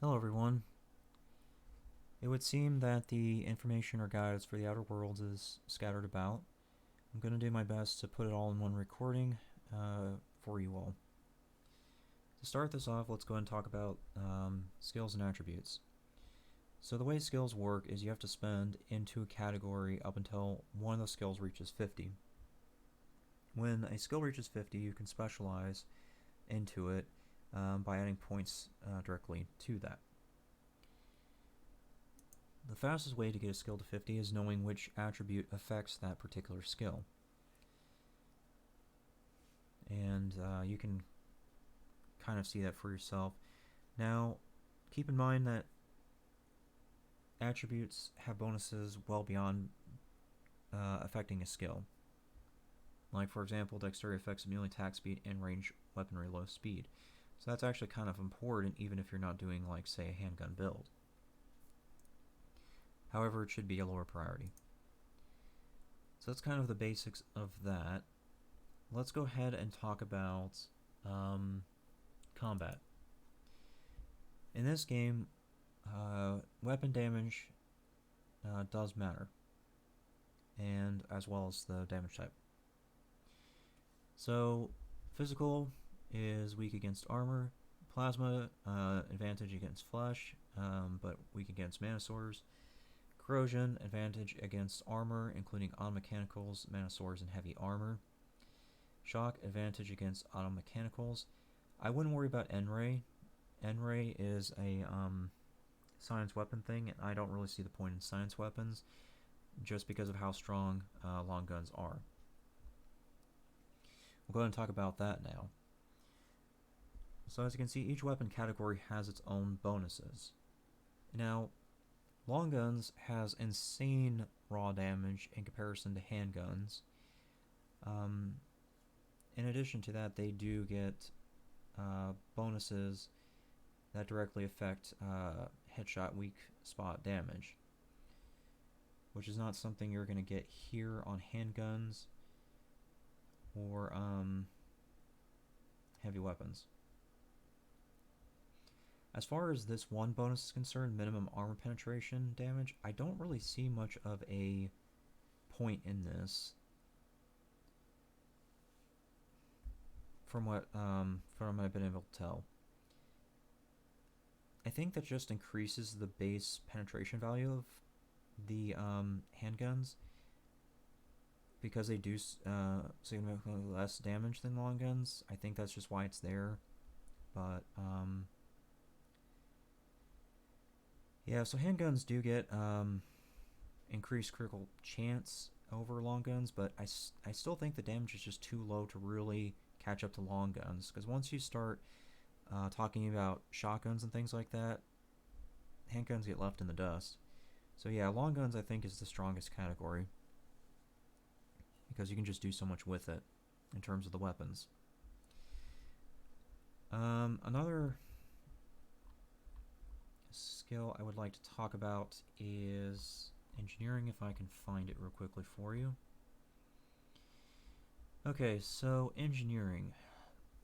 Hello everyone. It would seem that the information or guides for the Outer Worlds is scattered about. I'm going to do my best to put it all in one recording for you all. To start this off, let's go ahead and talk about skills and attributes. So the way skills work is you have to spend into a category up until one of the skills reaches 50. When a skill reaches 50, you can specialize into it by adding points directly to that. The fastest way to get a skill to 50 is knowing which attribute affects that particular skill. And you can kind of see that for yourself. Now, keep in mind that attributes have bonuses well beyond affecting a skill. Like, for example, dexterity affects melee attack speed and range weaponry low speed. So that's actually kind of important even if you're not doing, like, say, a handgun build. However, it should be a lower priority. So that's kind of the basics of that. Let's go ahead and talk about combat. In this game, weapon damage does matter, and as well as the damage type. So, physical is weak against armor. Plasma, advantage against flesh, but weak against manosaurs. Corrosion, advantage against armor, including automechanicals, manosaurs, and heavy armor. Shock, advantage against automechanicals. I wouldn't worry about N-Ray. N-Ray is a science weapon thing, and I don't really see the point in science weapons just because of how strong long guns are. We'll go ahead and talk about that now. So as you can see, each weapon category has its own bonuses. Now, long guns has insane raw damage in comparison to handguns. In addition to that, they do get bonuses that directly affect headshot weak spot damage, which is not something you're going to get here on handguns or heavy weapons. As far as this one bonus is concerned, minimum armor penetration damage, I don't really see much of a point in this from what I've been able to tell. I think that just increases the base penetration value of the handguns because they do significantly less damage than long guns. I think that's just why it's there. But yeah, so handguns do get increased critical chance over long guns, but I still think the damage is just too low to really catch up to long guns, because once you start talking about shotguns and things like that, handguns get left in the dust. So yeah, long guns I think is the strongest category because you can just do so much with it in terms of the weapons. Another skill I would like to talk about is engineering, if I can find it real quickly for you. Okay, so engineering.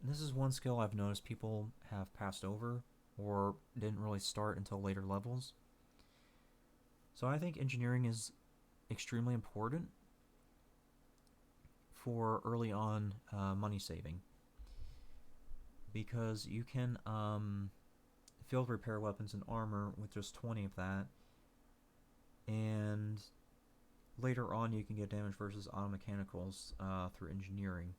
This is one skill I've noticed people have passed over or didn't really start until later levels. So I think engineering is extremely important for early on money saving, because you can field repair weapons and armor with just 20 of that, and later on you can get damage versus automechanicals through engineering.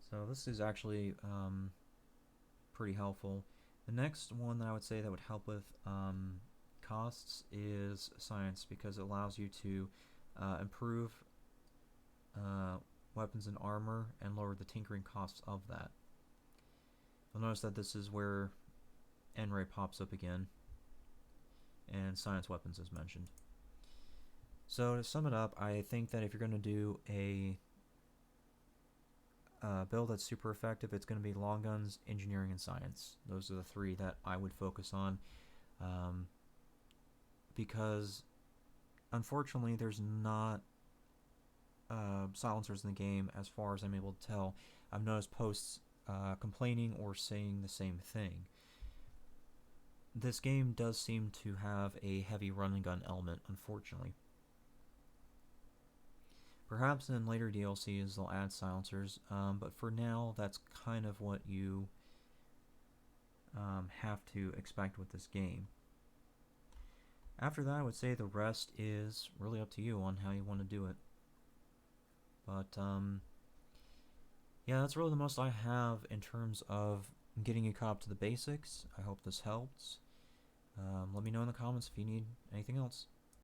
So this is actually pretty helpful. The next one that I would say that would help with costs is science, because it allows you to improve weapons and armor and lower the tinkering costs of that. You'll notice that this is where N-Ray pops up again, and science weapons is mentioned. So to sum it up, I think that if you're going to do a build that's super effective, it's going to be long guns, engineering, and science. Those are the three that I would focus on, because unfortunately there's not silencers in the game as far as I'm able to tell. I've noticed posts complaining or saying the same thing. This game does seem to have a heavy run and gun element, unfortunately. Perhaps in later DLCs they'll add silencers, but for now that's kind of what you have to expect with this game. After that, I would say the rest is really up to you on how you want to do it. But yeah, that's really the most I have in terms of getting you caught up to the basics. I hope this helps. Let me know in the comments if you need anything else.